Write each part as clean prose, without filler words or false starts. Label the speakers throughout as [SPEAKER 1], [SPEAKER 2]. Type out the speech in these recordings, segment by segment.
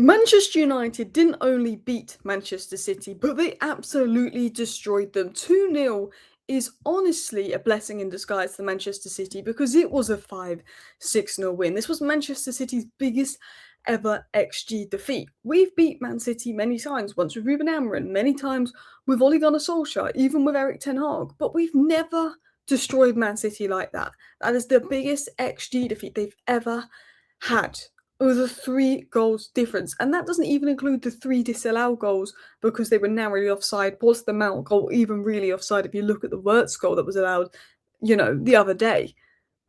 [SPEAKER 1] Manchester United didn't only beat Manchester City, but they absolutely destroyed them. 2-0 is honestly a blessing in disguise for Manchester City because it was a 5-6-0 win. This was Manchester City's biggest ever XG defeat. We've beat Man City many times, once with Ruben Amorim, many times with Ole Gunnar Solskjaer, even with Eric Ten Hag, but we've never destroyed Man City like that. That is the biggest XG defeat they've ever had. It was a 3 goals difference, and that doesn't even include the 3 disallowed goals because they were narrowly offside. Was the Mount goal even really offside if you look at the Wirtz goal that was allowed, the other day?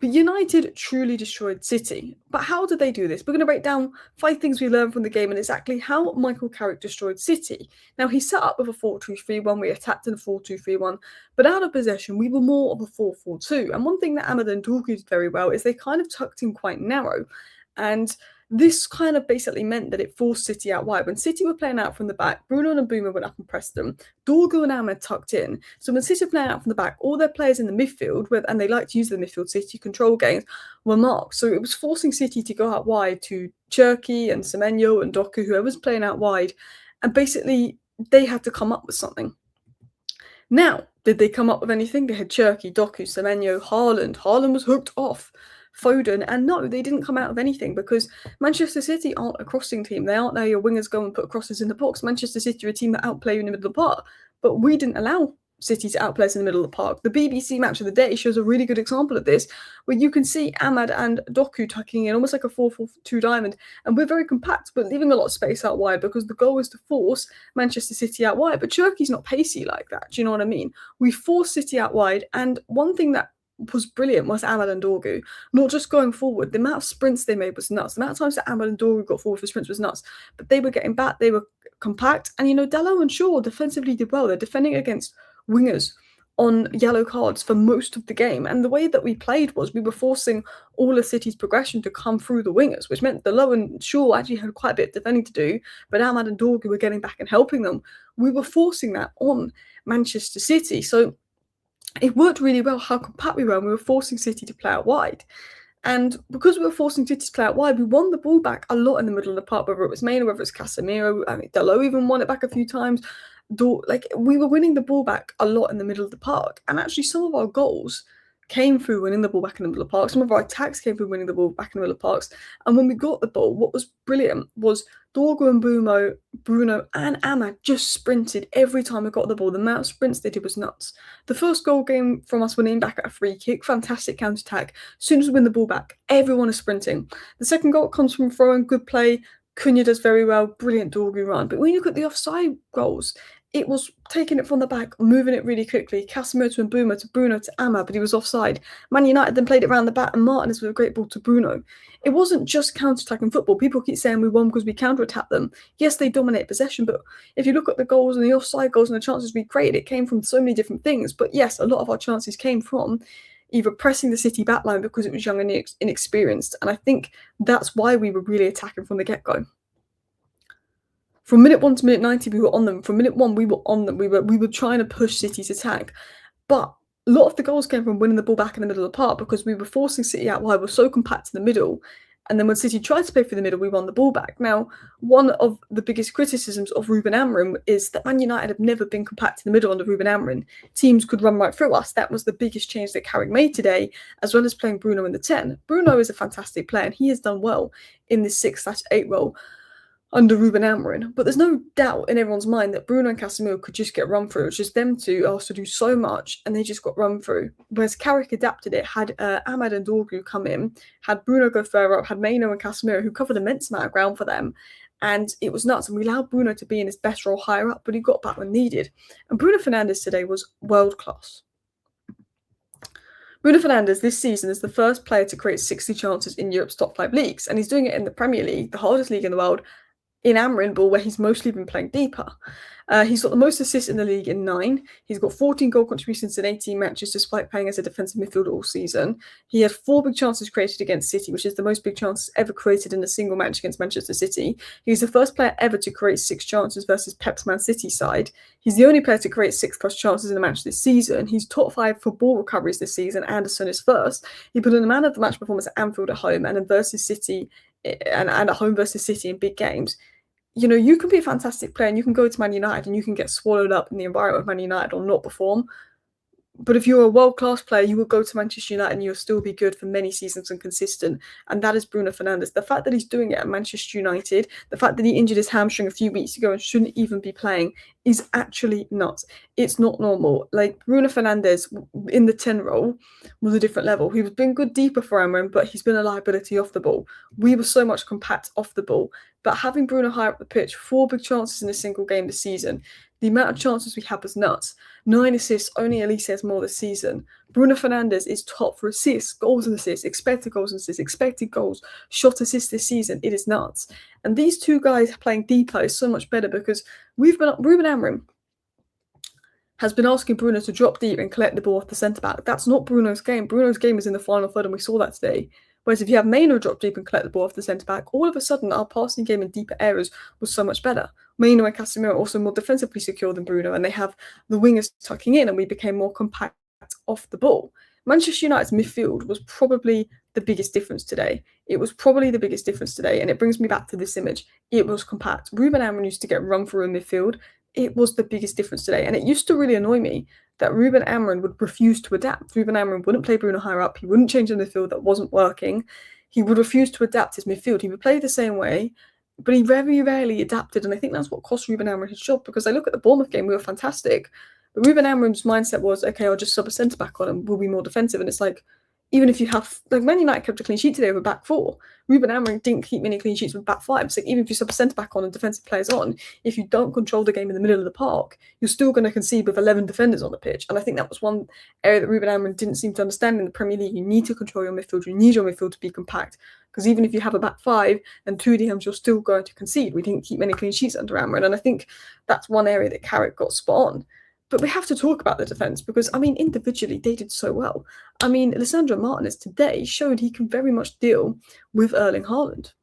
[SPEAKER 1] But United truly destroyed City. But how did they do this? We're going to break down 5 things we learned from the game and exactly how Michael Carrick destroyed City. Now, he set up with a 4-2-3-1. We attacked in a 4-2-3-1. But out of possession, we were more of a 4-4-2. And one thing that Ahmed and Dorgu did very well is they kind of tucked in quite narrow. And this kind of basically meant that it forced City out wide. When City were playing out from the back, Bruno and Boomer went up and pressed them. Dorgu and Ahmed tucked in. So when City were playing out from the back, all their players in the midfield, and they like to use the midfield City control games, were marked. So it was forcing City to go out wide to Cherki and Semenyo and Doku, whoever's playing out wide. And basically, they had to come up with something. Now, did they come up with anything? They had Cherki, Doku, Semenyo, Haaland. Haaland was hooked off. Foden, and no, they didn't come out of anything because Manchester City aren't a crossing team. They aren't there your wingers go and put crosses in the box. Manchester City are a team that outplay you in the middle of the park, but we didn't allow City to outplay us in the middle of the park. The BBC Match of the Day shows a really good example of this, where you can see Ahmad and Doku tucking in almost like a 4-4-2 diamond, and we're very compact, but leaving a lot of space out wide because the goal is to force Manchester City out wide. But Cherki's not pacey like that. Do you know what I mean? We force City out wide, and one thing that was brilliant was Ahmad and Dorgu. Not just going forward, the amount of sprints they made was nuts. The amount of times that Ahmad and Dorgu got forward for sprints was nuts. But they were getting back, they were compact, and Dalot and Shaw defensively did well. They're defending against wingers on yellow cards for most of the game. And the way that we played was we were forcing all of City's progression to come through the wingers, which meant Dalot and Shaw actually had quite a bit of defending to do, but Ahmad and Dorgu were getting back and helping them. We were forcing that on Manchester City. So it worked really well how compact we were, and we were forcing City to play out wide. And because we were forcing City to play out wide, we won the ball back a lot in the middle of the park, whether it was Mainoo, whether it was Casemiro. I mean, Dalot even won it back a few times. We were winning the ball back a lot in the middle of the park. And actually, some of our goals came through winning the ball back in the middle of the park. Some of our attacks came through winning the ball back in the middle of the parks. And when we got the ball, what was brilliant was Dorgu and Bruno and Ahmad just sprinted every time we got the ball. The amount of sprints they did was nuts. The first goal came from us winning back at a free kick, fantastic counter-attack. As soon as we win the ball back, everyone is sprinting. The second goal comes from throwing, good play. Cunha does very well, brilliant Dorgu run. But when you look at the offside goals, it was taking it from the back, moving it really quickly. Casemiro to Mbeumo to Bruno to Ahmad, but he was offside. Man United then played it around the back, and Martinez with a great ball to Bruno. It wasn't just counter-attacking football. People keep saying we won because we counter-attacked them. Yes, they dominate possession, but if you look at the goals and the offside goals and the chances we created, it came from so many different things. But yes, a lot of our chances came from either pressing the City backline because it was young and inexperienced. And I think that's why we were really attacking from the get-go. From minute 1 to minute 90, we were on them. From minute 1, we were on them. We were trying to push City's attack. But a lot of the goals came from winning the ball back in the middle of the park because we were forcing City out wide. We were so compact in the middle. And then when City tried to play through the middle, we won the ball back. Now, one of the biggest criticisms of Ruben Amorim is that Man United have never been compact in the middle under Ruben Amorim. Teams could run right through us. That was the biggest change that Carrick made today, as well as playing Bruno in the 10. Bruno is a fantastic player, and he has done well in this 6/8 role under Ruben Amorim. But there's no doubt in everyone's mind that Bruno and Casemiro could just get run through. It's just them two asked to do so much, and they just got run through. Whereas Carrick adapted it, had Ahmad and Dorgu come in, had Bruno go further up, had Mainoo and Casemiro, who covered an immense amount of ground for them. And it was nuts. And we allowed Bruno to be in his best role higher up, but he got back when needed. And Bruno Fernandes today was world class. Bruno Fernandes this season is the first player to create 60 chances in Europe's top 5 leagues. And he's doing it in the Premier League, the hardest league in the world, in Amorim ball, where he's mostly been playing deeper. He's got the most assists in the league in 9. He's got 14 goal contributions in 18 matches, despite playing as a defensive midfielder all season. He had 4 big chances created against City, which is the most big chances ever created in a single match against Manchester City. He's the first player ever to create 6 chances versus Pep's Man City side. He's the only player to create 6+ chances in a match this season. He's top 5 for ball recoveries this season. Anderson is first. He put in a man of the match performance at Anfield at home and in versus City and at home versus City in big games. you know, you can be a fantastic player and you can go to Man United and you can get swallowed up in the environment of Man United or not perform. But if you're a world-class player, you will go to Manchester United and you'll still be good for many seasons and consistent. And that is Bruno Fernandes. The fact that he's doing it at Manchester United, the fact that he injured his hamstring a few weeks ago and shouldn't even be playing is actually nuts. It's not normal. Like, Bruno Fernandes in the 10 role was a different level. He's been good deeper for Amram, but he's been a liability off the ball. We were so much compact off the ball. But having Bruno higher up the pitch, 4 big chances in a single game this season, the amount of chances we had was nuts. 9 assists, only Elise has more this season. Bruno Fernandes is top for assists, goals and assists, expected goals and assists, expected goals, shot assists this season. It is nuts. And these two guys playing deeper is so much better because Ruben Amorim has been asking Bruno to drop deep and collect the ball off the centre-back. That's not Bruno's game. Bruno's game is in the final third, and we saw that today. Whereas if you have Mainoo drop deep and collect the ball off the centre-back, all of a sudden our passing game in deeper areas was so much better. Mainoo and Casemiro are also more defensively secure than Bruno, and they have the wingers tucking in, and we became more compact off the ball. Manchester United's midfield was probably the biggest difference today. It was probably the biggest difference today, and it brings me back to this image. It was compact. Ruben Amorim used to get run through in midfield. It was the biggest difference today, and it used to really annoy me that Ruben Amorim would refuse to adapt. Ruben Amorim wouldn't play Bruno higher up. He wouldn't change the midfield that wasn't working. He would refuse to adapt his midfield. He would play the same way, but he very rarely adapted, and I think that's what cost Ruben Amorim his job, because I look at the Bournemouth game, we were fantastic, but Ruben Amorim's mindset was, okay, I'll just sub a centre-back on and we'll be more defensive, and it's like, even if you have, like, Man United kept a clean sheet today with back 4. Ruben Amorim didn't keep many clean sheets with back 5. So even if you sub a centre-back on and defensive players on, if you don't control the game in the middle of the park, you're still going to concede with 11 defenders on the pitch. And I think that was one area that Ruben Amorim didn't seem to understand in the Premier League. You need to control your midfield. You need your midfield to be compact. Because even if you have a back 5 and 2 DMs, you're still going to concede. We didn't keep many clean sheets under Amorim. And I think that's one area that Carrick got spot on. But we have to talk about the defence because, I mean, individually, they did so well. I mean, Lisandro Martinez today showed he can very much deal with Erling Haaland.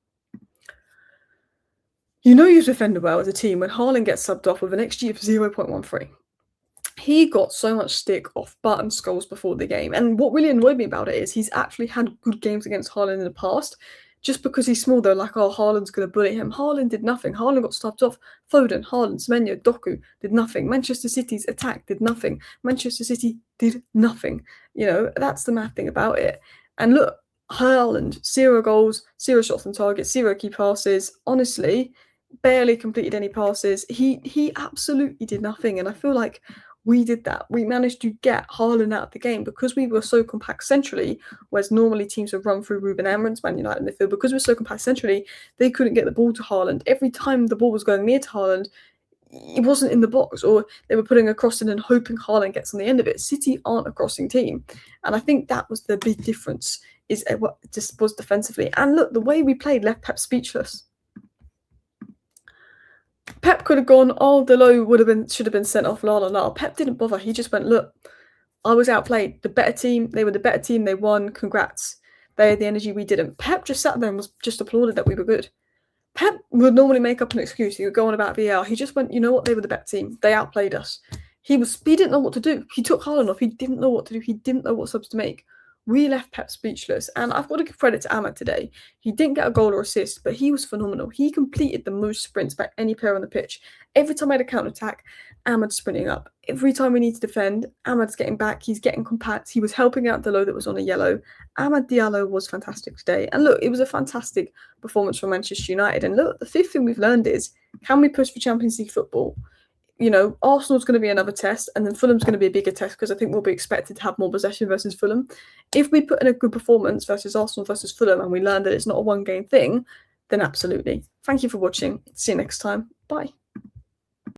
[SPEAKER 1] You know you defend well as a team when Haaland gets subbed off with an XG of 0.13. He got so much stick off Barton Scholes before the game. And what really annoyed me about it is he's actually had good games against Haaland in the past. Just because he's small, they're like, oh, Haaland's going to bully him. Haaland did nothing. Haaland got stopped off. Foden, Haaland, Semenyo, Doku did nothing. Manchester City's attack did nothing. Manchester City did nothing. You know, that's the mad thing about it. And look, Haaland, 0 goals, 0 shots on target, 0 key passes. Honestly, barely completed any passes. He absolutely did nothing. And I feel like we did that. We managed to get Haaland out of the game because we were so compact centrally, whereas normally teams would run through Ruben Amorim's Man United midfield. Because we're so compact centrally, they couldn't get the ball to Haaland. Every time the ball was going near to Haaland, it wasn't in the box, or they were putting a cross in and hoping Haaland gets on the end of it. City aren't a crossing team. And I think that was the big difference, is what just was defensively. And look, the way we played left Pep speechless. Pep could have gone, oh, Delot should have been sent off, la la la. Pep didn't bother. He just went, look, I was outplayed. The better team, they were the better team, they won, congrats. They had the energy, we didn't. Pep just sat there and was just applauded that we were good. Pep would normally make up an excuse. He would go on about VAR. He just went, you know what, they were the better team. They outplayed us. He didn't know what to do. He took Haaland off. He didn't know what to do. He didn't know what subs to make. We left Pep speechless, and I've got to give credit to Ahmad today. He didn't get a goal or assist, but he was phenomenal. He completed the most sprints by any player on the pitch. Every time I had a counter-attack, Ahmad's sprinting up. Every time we need to defend, Ahmad's getting back. He's getting compact. He was helping out Delot that was on a yellow. Ahmad Diallo was fantastic today. And look, it was a fantastic performance from Manchester United. And look, the fifth thing we've learned is, can we push for Champions League football? You know, Arsenal's going to be another test, and then Fulham's going to be a bigger test because I think we'll be expected to have more possession versus Fulham. If we put in a good performance versus Arsenal versus Fulham and we learn that it's not a one-game thing, then absolutely. Thank you for watching. See you next time. Bye.